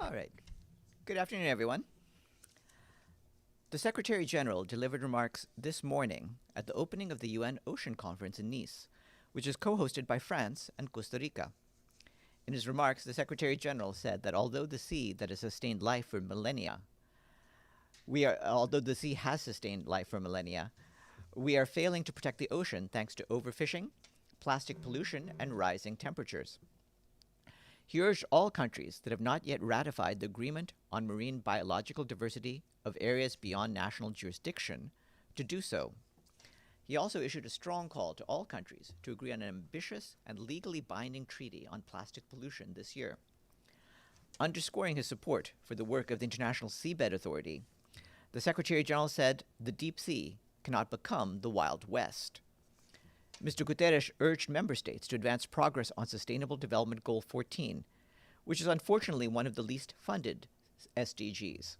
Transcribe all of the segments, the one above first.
All right. Good afternoon, everyone. The Secretary General delivered remarks this morning at the opening of the UN Ocean Conference in Nice, which is co hosted by France and Costa Rica. In his remarks, the Secretary General said that although the sea that has sustained life for millennia, although the sea has sustained life for millennia, we are failing to protect the ocean thanks to overfishing, plastic pollution, and rising temperatures. He urged all countries that have not yet ratified the Agreement on Marine Biological Diversity of Areas Beyond National Jurisdiction to do so. He also issued a strong call to all countries to agree on an ambitious and legally binding treaty on plastic pollution this year. Underscoring his support for the work of the International Seabed Authority, the Secretary General said the deep sea cannot become the Wild West. Mr. Guterres urged member states to advance progress on Sustainable Development Goal 14, which is unfortunately one of the least funded SDGs.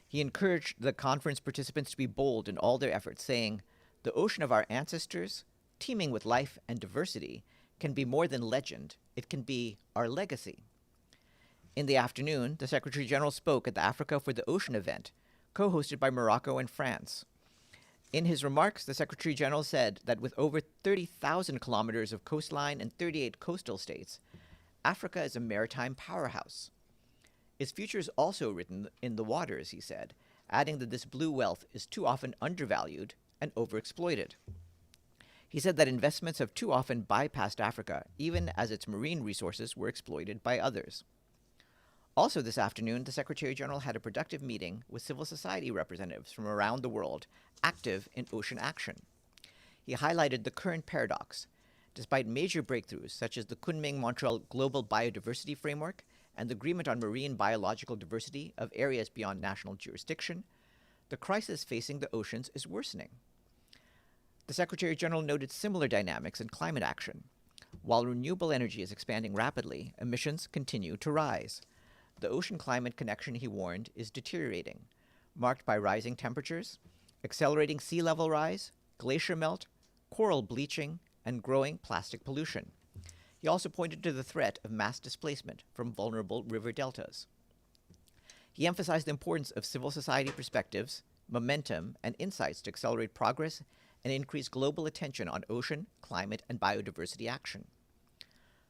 He encouraged the conference participants to be bold in all their efforts, saying, "The ocean of our ancestors, teeming with life and diversity, can be more than legend. It can be our legacy." In the afternoon, the Secretary General spoke at the Africa for the Ocean event, co-hosted by Morocco and France. In his remarks, the Secretary General said that with over 30,000 kilometers of coastline and 38 coastal states, Africa is a maritime powerhouse. Its future is also written in the waters, he said, adding that this blue wealth is too often undervalued and overexploited. He said that investments have too often bypassed Africa, even as its marine resources were exploited by others. Also this afternoon, the Secretary General had a productive meeting with civil society representatives from around the world active in ocean action. He highlighted the current paradox. Despite major breakthroughs such as the Kunming-Montreal Global Biodiversity Framework and the Agreement on Marine Biological Diversity of Areas Beyond National Jurisdiction, the crisis facing the oceans is worsening. The Secretary General noted similar dynamics in climate action. While renewable energy is expanding rapidly, emissions continue to rise. The ocean climate connection, he warned, is deteriorating, marked by rising temperatures, accelerating sea level rise, glacier melt, coral bleaching, and growing plastic pollution. He also pointed to the threat of mass displacement from vulnerable river deltas. He emphasized the importance of civil society perspectives, momentum, and insights to accelerate progress and increase global attention on ocean, climate, and biodiversity action.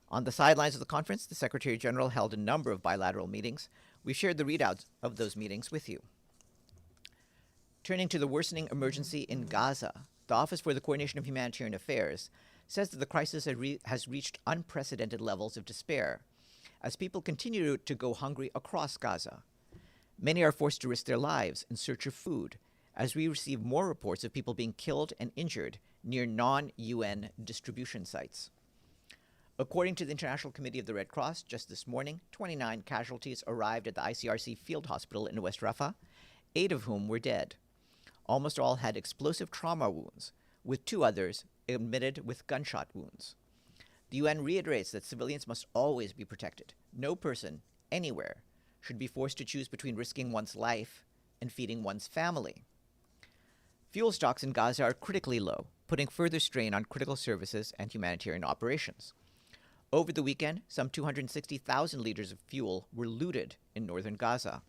On the sidelines of the conference, the Secretary General held a number of bilateral meetings. We shared the readouts of those meetings with you. Turning to the worsening emergency in Gaza, the Office for the Coordination of Humanitarian Affairs says that the crisis has reached unprecedented levels of despair as people continue to go hungry across Gaza. Many are forced to risk their lives in search of food, as we receive more reports of people being killed and injured near non-UN distribution sites. According to the International Committee of the Red Cross, just this morning, 29 casualties arrived at the ICRC field hospital in West Rafah, 8 of whom were dead. Almost all had explosive trauma wounds, with 2 others admitted with gunshot wounds. The UN reiterates that civilians must always be protected. No person, anywhere, should be forced to choose between risking one's life and feeding one's family. Fuel stocks in Gaza are critically low, putting further strain on critical services and humanitarian operations. Over the weekend, some 260,000 liters of fuel were looted in northern Gaza.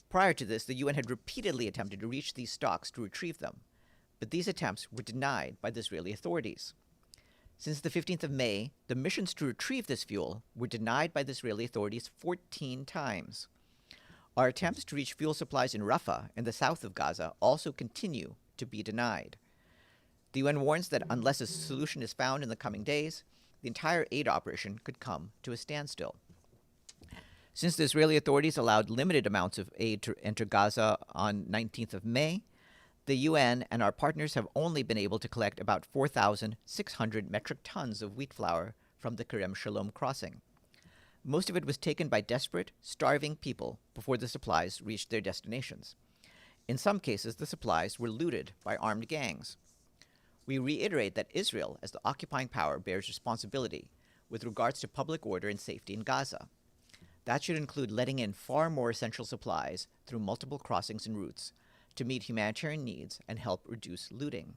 Prior to this, the UN had repeatedly attempted to reach these stocks to retrieve them, but these attempts were denied by the Israeli authorities. Since the 15th of May, the missions to retrieve this fuel were denied by the Israeli authorities 14 times. Our attempts to reach fuel supplies in Rafah, in the south of Gaza, also continue to be denied. The UN warns that unless a solution is found in the coming days, the entire aid operation could come to a standstill. Since the Israeli authorities allowed limited amounts of aid to enter Gaza on 19th of May, the UN and our partners have only been able to collect about 4,600 metric tons of wheat flour from the Kerem Shalom crossing. Most of it was taken by desperate, starving people before the supplies reached their destinations. In some cases, the supplies were looted by armed gangs. We reiterate that Israel, as the occupying power, bears responsibility with regards to public order and safety in Gaza. That should include letting in far more essential supplies through multiple crossings and routes to meet humanitarian needs and help reduce looting.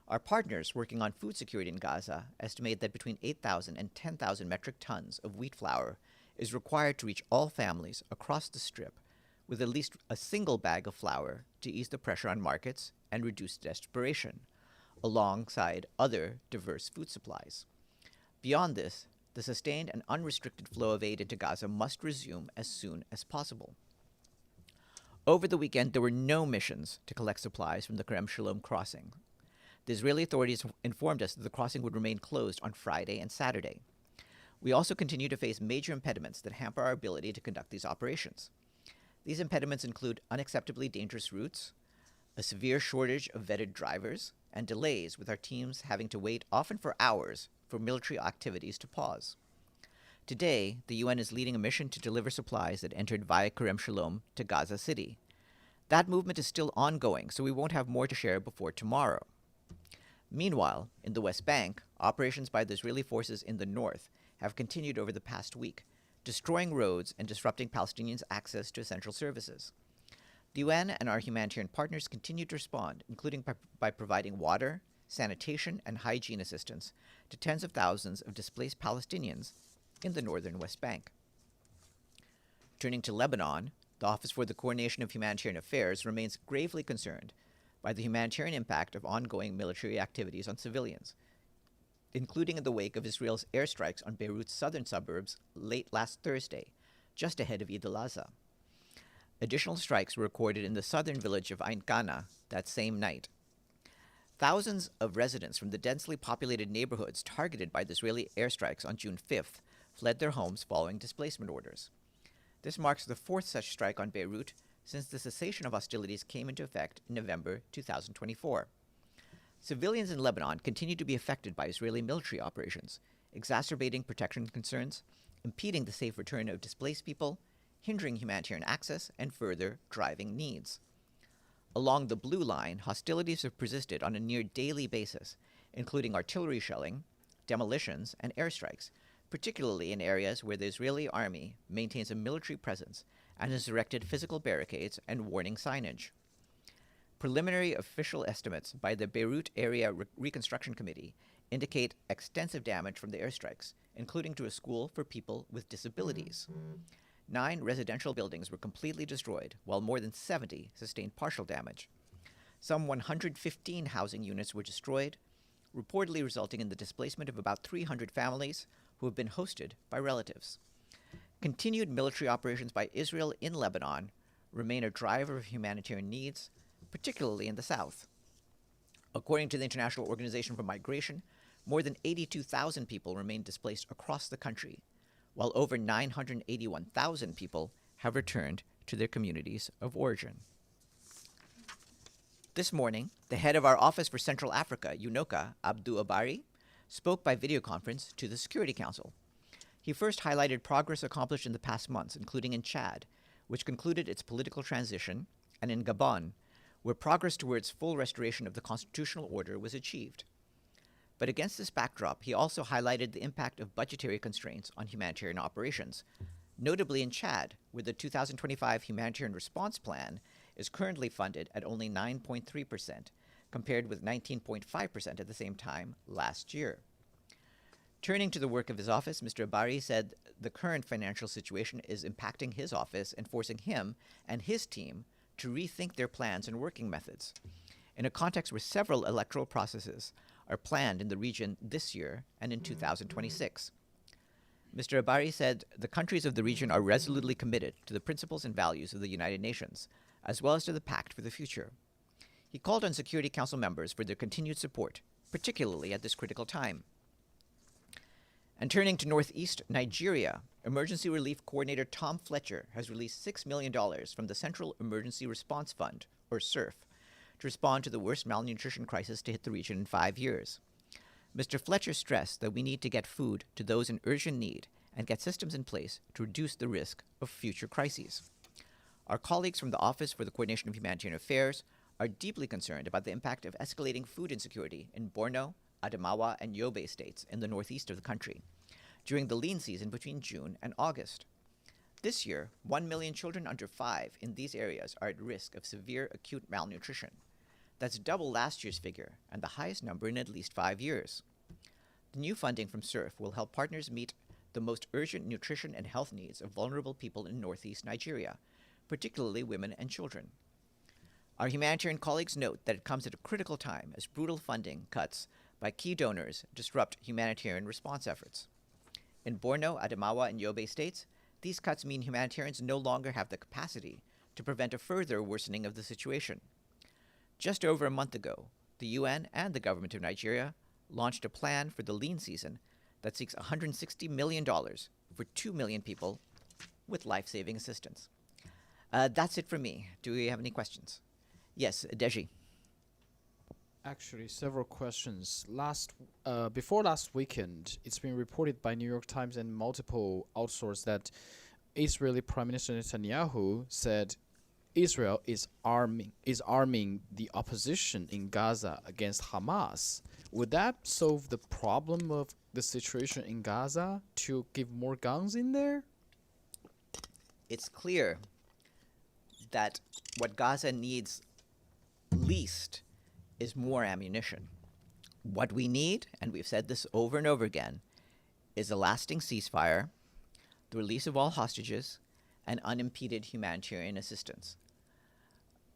Our partners working on food security in Gaza estimate that between 8,000 and 10,000 metric tons of wheat flour is required to reach all families across the Strip with at least a single bag of flour to ease the pressure on markets and reduce desperation, alongside other diverse food supplies. Beyond this, the sustained and unrestricted flow of aid into Gaza must resume as soon as possible. Over the weekend, there were no missions to collect supplies from the Kerem Shalom crossing. The Israeli authorities informed us that the crossing would remain closed on Friday and Saturday. We also continue to face major impediments that hamper our ability to conduct these operations. These impediments include unacceptably dangerous routes, a severe shortage of vetted drivers, and delays with our teams having to wait often for hours for military activities to pause. Today, the UN is leading a mission to deliver supplies that entered via Kerem Shalom to Gaza City. That movement is still ongoing, so we won't have more to share before tomorrow. Meanwhile, in the West Bank, operations by the Israeli forces in the north have continued over the past week, destroying roads and disrupting Palestinians' access to essential services. The UN and our humanitarian partners continue to respond, including by providing water, sanitation, and hygiene assistance to tens of thousands of displaced Palestinians in the northern West Bank. Turning to Lebanon, the Office for the Coordination of Humanitarian Affairs remains gravely concerned by the humanitarian impact of ongoing military activities on civilians, including in the wake of Israel's airstrikes on Beirut's southern suburbs late last Thursday, just ahead of Eid al-Adha. Additional strikes were recorded in the southern village of Ain Qana that same night. Thousands of residents from the densely populated neighborhoods targeted by the Israeli airstrikes on June 5th fled their homes following displacement orders. This marks the fourth such strike on Beirut since the cessation of hostilities came into effect in November 2024. Civilians in Lebanon continue to be affected by Israeli military operations, exacerbating protection concerns, impeding the safe return of displaced people, hindering humanitarian access, and further driving needs. Along the Blue Line, hostilities have persisted on a near daily basis, including artillery shelling, demolitions, and airstrikes, particularly in areas where the Israeli army maintains a military presence and has erected physical barricades and warning signage. Preliminary official estimates by the Beirut Area Reconstruction Committee indicate extensive damage from the airstrikes, including to a school for people with disabilities. 9 residential buildings were completely destroyed, while more than 70 sustained partial damage. Some 115 housing units were destroyed, reportedly resulting in the displacement of about 300 families who have been hosted by relatives. Continued military operations by Israel in Lebanon remain a driver of humanitarian needs, particularly in the south. According to the International Organization for Migration, more than 82,000 people remain displaced across the country, while over 981,000 people have returned to their communities of origin. This morning, the head of our Office for Central Africa, UNOCA, Abdou Abari, spoke by video conference to the Security Council. He first highlighted progress accomplished in the past months, including in Chad, which concluded its political transition, and in Gabon, where progress towards full restoration of the constitutional order was achieved. But against this backdrop, he also highlighted the impact of budgetary constraints on humanitarian operations, notably in Chad, where the 2025 Humanitarian Response Plan is currently funded at only 9.3%, compared with 19.5% at the same time last year. Turning to the work of his office, Mr. Abari said the current financial situation is impacting his office and forcing him and his team to rethink their plans and working methods. In a context where several electoral processes are planned in the region this year and in 2026. Mr. Abari said the countries of the region are resolutely committed to the principles and values of the United Nations, as well as to the Pact for the Future. He called on Security Council members for their continued support, particularly at this critical time. And turning to northeast Nigeria, Emergency Relief Coordinator Tom Fletcher has released $6 million from the Central Emergency Response Fund, or CERF, to respond to the worst malnutrition crisis to hit the region in 5 years. Mr. Fletcher stressed that we need to get food to those in urgent need and get systems in place to reduce the risk of future crises. Our colleagues from the Office for the Coordination of Humanitarian Affairs are deeply concerned about the impact of escalating food insecurity in Borno, Adamawa, and Yobe states in the northeast of the country during the lean season between June and August. This year, 1 million children under 5 in these areas are at risk of severe acute malnutrition. That's double last year's figure and the highest number in at least 5 years. The new funding from CERF will help partners meet the most urgent nutrition and health needs of vulnerable people in northeast Nigeria, particularly women and children. Our humanitarian colleagues note that it comes at a critical time as brutal funding cuts by key donors disrupt humanitarian response efforts. In Borno, Adamawa, and Yobe states, these cuts mean humanitarians no longer have the capacity to prevent a further worsening of the situation. Just over a month ago, the UN and the government of Nigeria launched a plan for the lean season that seeks $160 million for 2 million people with life-saving assistance. That's it from me. Do we have any questions? Yes, Deji. Actually, several questions. Before last weekend, it's been reported by New York Times and multiple outsources that Israeli Prime Minister Netanyahu said Israel is arming the opposition in Gaza against Hamas. Would that solve the problem of the situation in Gaza to give more guns in there? It's clear that what Gaza needs least is more ammunition. What we need, and we've said this over and over again, is a lasting ceasefire, the release of all hostages, and unimpeded humanitarian assistance.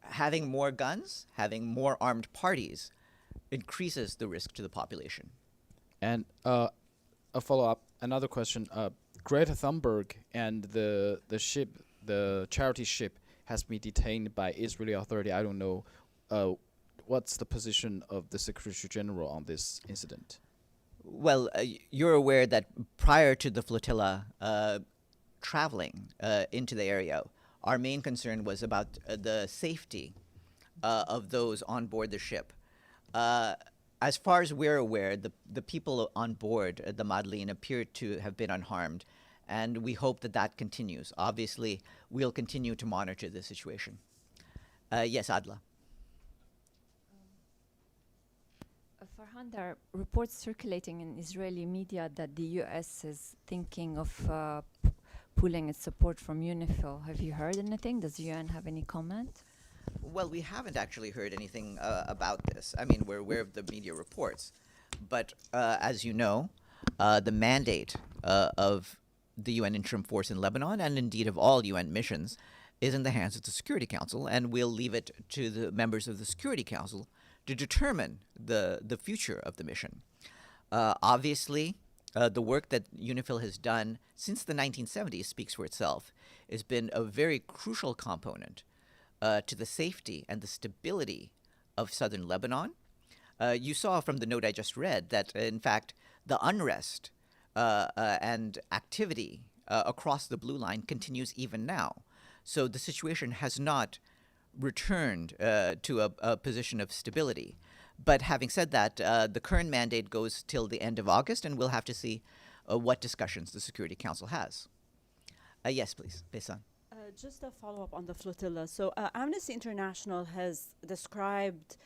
Having more guns, having more armed parties, increases the risk to the population. And a follow-up, another question. Greta Thunberg and the charity ship, has been detained by Israeli authority. I don't know what's the position of the Secretary General on this incident. Well, you're aware that prior to the flotilla traveling into the area, our main concern was about the safety of those on board the ship. As far as we're aware, the people on board the Madeleine appear to have been unharmed, and we hope that that continues. Obviously, we'll continue to monitor the situation. Yes, Adla. Farhan, there are reports circulating in Israeli media that the U.S. is thinking of pulling its support from UNIFIL. Have you heard anything? Does the UN have any comment? Well, we haven't actually heard anything about this. I mean, we're aware of the media reports. But as you know, the mandate of the UN Interim Force in Lebanon, and indeed of all UN missions, is in the hands of the Security Council, and we'll leave it to the members of the Security Council to determine the future of the mission. Obviously, the work that UNIFIL has done since the 1970s speaks for itself. It's been a very crucial component to the safety and the stability of southern Lebanon. You saw from the note I just read that, in fact, the unrest and activity across the blue line continues even now. So the situation has not returned to a position of stability. But having said that, the current mandate goes till the end of August, and we'll have to see what discussions the Security Council has. Yes, please, Besan. Just a follow-up on the flotilla. So Amnesty International has described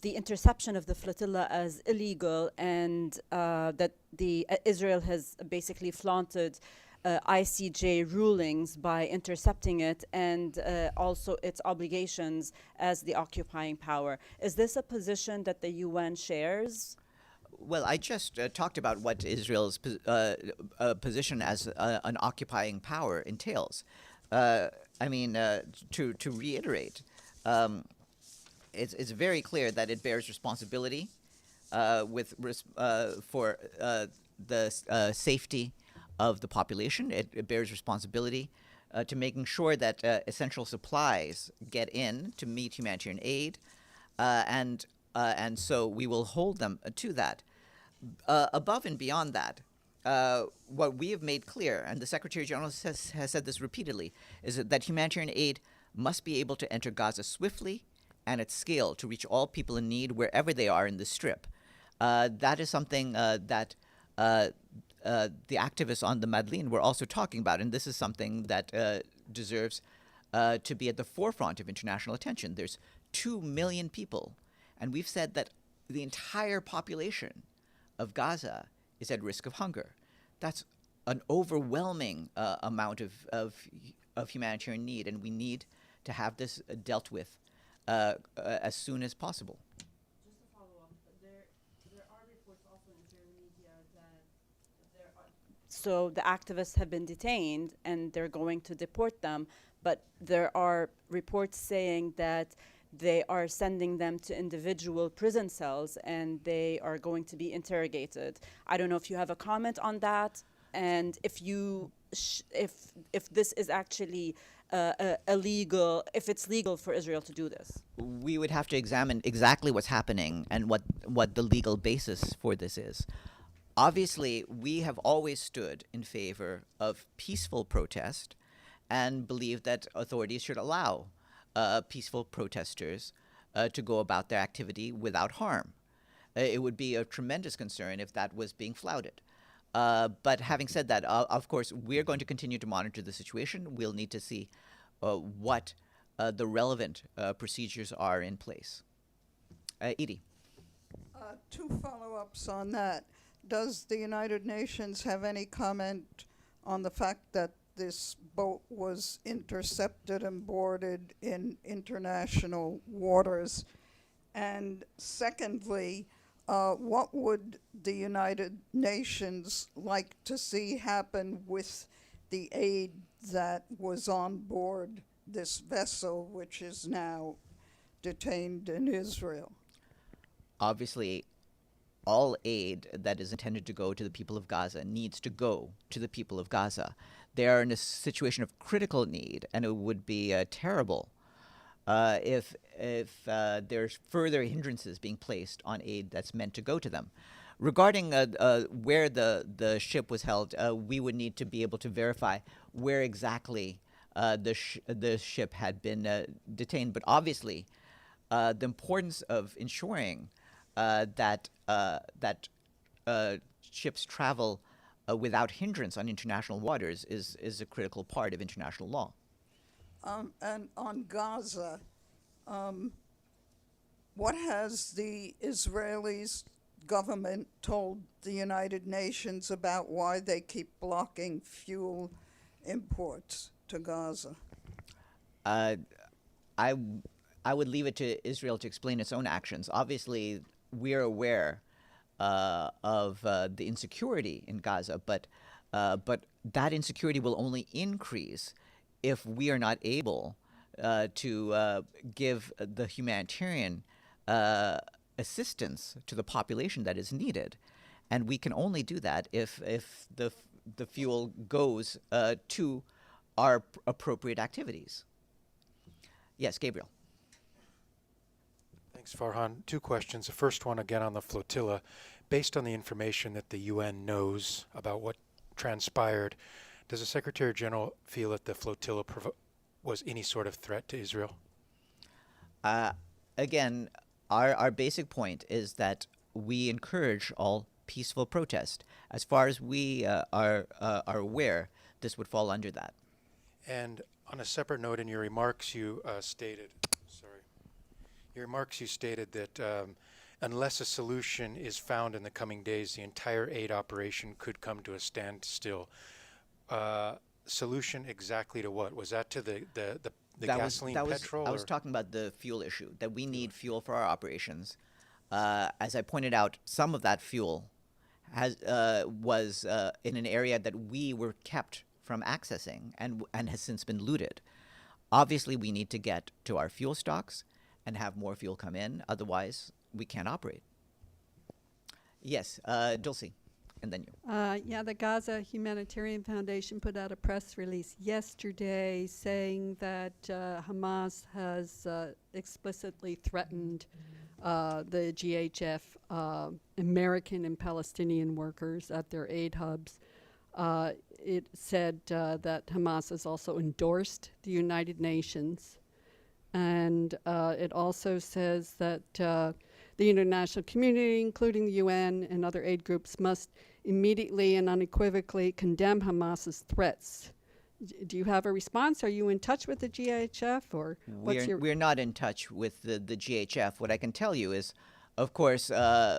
the interception of the flotilla as illegal, and that Israel has basically flaunted ICJ rulings by intercepting it, and also its obligations as the occupying power. Is this a position that the UN shares? Well, I just talked about what Israel's position as an occupying power entails. I mean, to reiterate, it's very clear that it bears responsibility for the safety of the population. It bears responsibility to making sure that essential supplies get in to meet humanitarian aid, and so we will hold them to that. Above and beyond that, what we have made clear, and the Secretary General has said this repeatedly, is that humanitarian aid must be able to enter Gaza swiftly and at scale to reach all people in need wherever they are in the Strip. That is something that the activists on the Madeleine were also talking about, and this is something that deserves to be at the forefront of international attention. There's 2 million people, and we've said that the entire population of Gaza is at risk of hunger. That's an overwhelming amount of humanitarian need, and we need to have this dealt with as soon as possible. Just to follow up, there are reports also in Israeli media that there are So the activists have been detained and they're going to deport them. But there are reports saying that they are sending them to individual prison cells and they are going to be interrogated. I don't know if you have a comment on that, and if you if this is actually illegal, if it's legal for Israel to do this. We would have to examine exactly what's happening and what the legal basis for this is. Obviously, we have always stood in favor of peaceful protest and believe that authorities should allow peaceful protesters to go about their activity without harm. It would be a tremendous concern if that was being flouted. But having said that, of course, we're going to continue to monitor the situation. We'll need to see what the relevant procedures are in place. Edie. Two follow-ups on that. Does the United Nations have any comment on the fact that this boat was intercepted and boarded in international waters? And secondly, what would the United Nations like to see happen with the aid that was on board this vessel, which is now detained in Israel? Obviously, all aid that is intended to go to the people of Gaza needs to go to the people of Gaza. They are in a situation of critical need, and it would be terrible if there's further hindrances being placed on aid that's meant to go to them. Regarding where the ship was held, we would need to be able to verify where exactly the ship had been detained. But obviously, the importance of ensuring that ships travel without hindrance on international waters is a critical part of international law. And on Gaza, what has the Israelis government told the United Nations about why they keep blocking fuel imports to Gaza? I would leave it to Israel to explain its own actions. Obviously, we're aware of the insecurity in Gaza, but that insecurity will only increase if we are not able to give the humanitarian assistance to the population that is needed. And we can only do that if the fuel goes to our appropriate activities. Yes, Gabriel. Thanks, Farhan. Two questions. The first one, again, on the flotilla. Based on the information that the UN knows about what transpired, does the Secretary General feel that the flotilla was any sort of threat to Israel? Again, our basic point is that we encourage all peaceful protest. As far as we are aware, this would fall under that. And on a separate note, in your remarks, you stated that unless a solution is found in the coming days, the entire aid operation could come to a standstill. Solution exactly to what? Was that to the gasoline, petrol? I was talking about the fuel issue, that we need fuel for our operations. As I pointed out, some of that fuel was in an area that we were kept from accessing and has since been looted. Obviously, we need to get to our fuel stocks and have more fuel come in. Otherwise, we can't operate. Yes, Dulcie, and then you. Yeah, the Gaza Humanitarian Foundation put out a press release yesterday saying that Hamas has explicitly threatened the GHF American and Palestinian workers at their aid hubs. It said that Hamas has also endorsed the United Nations. And it also says that the international community, including the UN and other aid groups, must immediately and unequivocally condemn Hamas's threats. Do you have a response? Are you in touch with the GHF, or what's your? We're not in touch with the GHF. What I can tell you is, of course,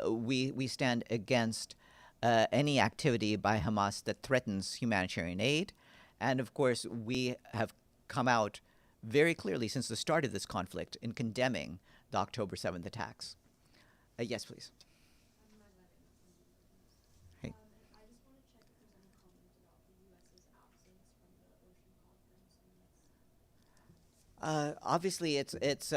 we stand against any activity by Hamas that threatens humanitarian aid, and of course we have come out very clearly since the start of this conflict in condemning the October 7th attacks. Yes, please. Hey. Obviously, it's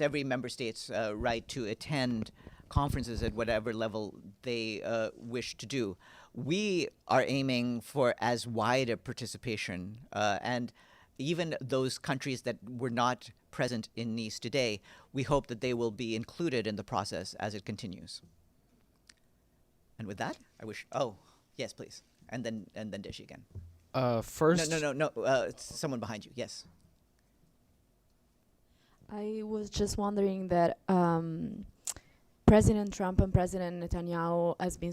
every member state's right to attend conferences at whatever level they wish to do. We are aiming for as wide a participation, and even those countries that were not present in Nice today, we hope that they will be included in the process as it continues. And with that, I wish. Oh, yes, please, and then Deshi again. First, No. It's someone behind you. Yes. I was just wondering that President Trump and President Netanyahu has been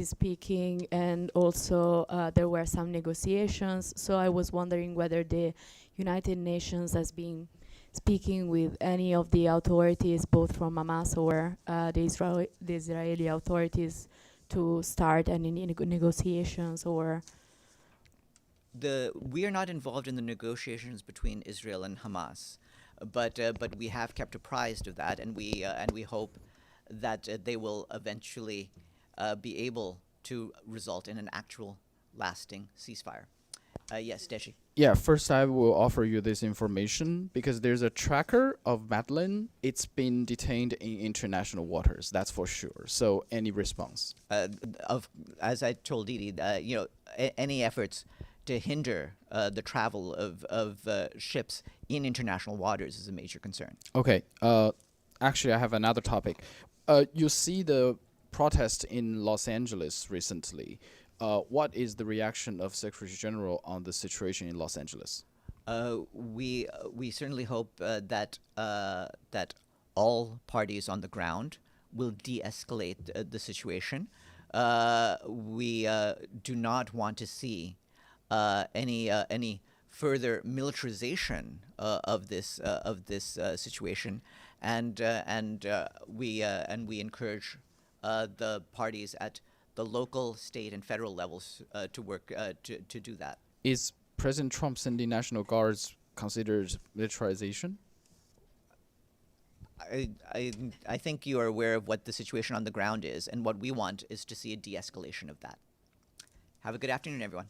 speaking, and also there were some negotiations. So I was wondering whether the United Nations has been speaking with any of the authorities, both from Hamas or the Israeli authorities, to start any negotiations or. We are not involved in the negotiations between Israel and Hamas, but we have kept apprised of that, and we hope that they will eventually be able to result in an actual lasting ceasefire. Yes, Deshi. yeah, first I will offer you this information because there's a tracker of Madeline. It's been detained in international waters, that's for sure. So any response? As I told Didi, any efforts to hinder the travel of ships in international waters is a major concern. Okay. Actually, I have another topic. You see the protest in Los Angeles recently. What is the reaction of Secretary General on the situation in Los Angeles? We certainly hope that all parties on the ground will de-escalate the situation. We do not want to see any further militarization of this situation, and we encourage the parties at the local, state, and federal levels to work to do that. Is President Trump sending National Guards considered militarization? I think you are aware of what the situation on the ground is, and what we want is to see a de-escalation of that. Have a good afternoon, everyone.